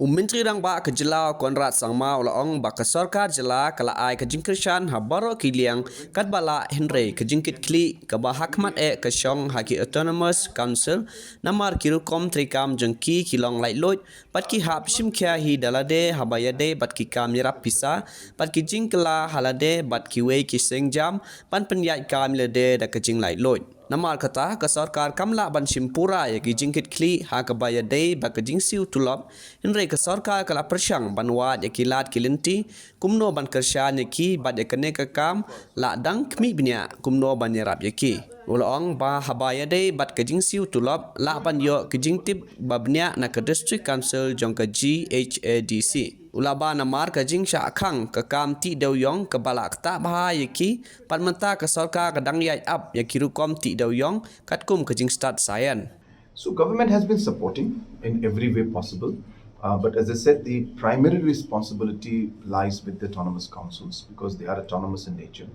Menteri rang ba ke Jelau Konrad Sangma ulaong ba ke Sorkar Jela kala ai ke jingkrishan habaro kiliang Katba la Hynrei ke jingkit kli ke ba hakmat ke Shong haki Autonomous Council namar kiru kom trikam jengki kilong lai loj pat ki hap shimkya hi dalade habayade bat ki kam yarap pisa pat ki jingkla halade bat ki wei ki sengjam pan penyat kam lede da ke jing lai loj Namar kata ke Sorkar kamla ban simpura ya ki jingkit kli ha ke bayade ba ke jingsiu Tulop Hynrei ke Sorkar kala persyang ban wat ya ki lat kilinti kumno ban kersyan ya ki bat ya kene ke kam la dang kmi bnya kumno ban yarap ya ki Ulaong ba habayade bat ke jingsiu Tulop la ban yo ke jingtip ba bnya na ke District Council jong ke Ghadc Ulaba namar ke jing sya akhang ke kam ti deu yong ke balak tak bahaya ki pat menta ke Sorkar ke dang yai up ya kiru kom ti deu yong kat kum ke jing start sayan. So government has been supporting in every way possible. But as I said, the primary responsibility lies with the autonomous councils because they are autonomous in nature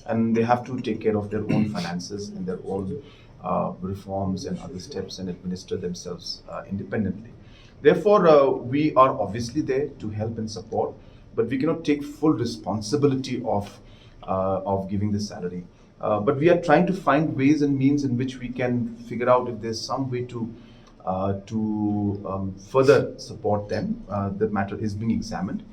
and they have to take care of their own finances and their own reforms and other steps and administer themselves independently. Therefore, we are obviously there to help and support, but we cannot take full responsibility of giving the salary. But we are trying to find ways and means in which we can figure out if there's some way to further support them. The matter is being examined,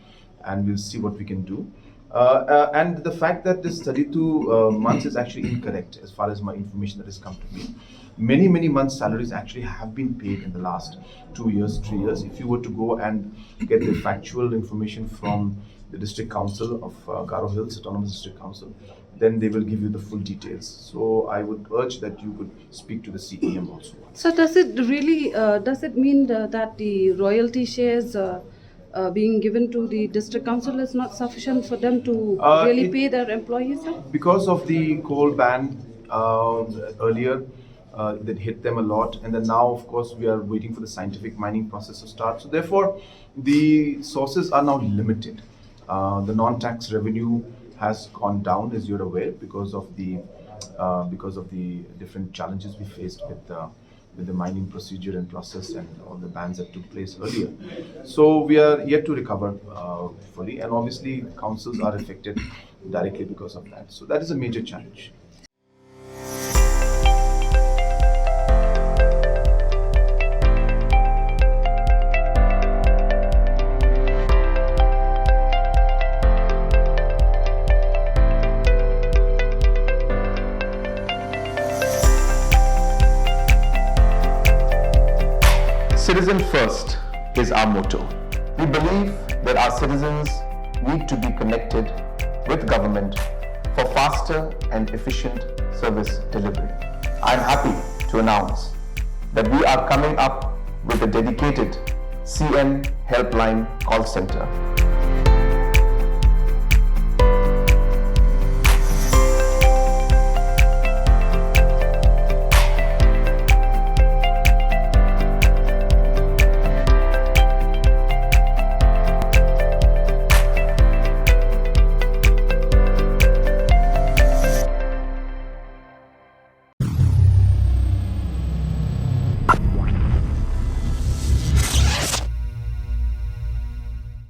and we'll see what we can do. And the fact that this 32 months is actually incorrect as far as my information that has come to me. Many months' salaries actually have been paid in the last 2 years, 3 years. If you were to go and get the factual information from the District Council of Garo Hills, Autonomous District Council, then they will give you the full details. So I would urge that you could speak to the CEM also. So does it really, does it mean that the royalty shares being given to the district council is not sufficient for them to really pay their employees? Because of the coal ban earlier, that hit them a lot, and then now of course we are waiting for the scientific mining process to start. So therefore the sources are now limited. The non-tax revenue has gone down, as you're aware, because of the different challenges we faced with the mining procedure and process and all the bans that took place earlier. So we are yet to recover fully, and obviously councils are affected directly because of that. So that is a major challenge. Citizen first is our motto. We believe that our citizens need to be connected with government for faster and efficient service delivery. I am happy to announce that we are coming up with a dedicated CM helpline call center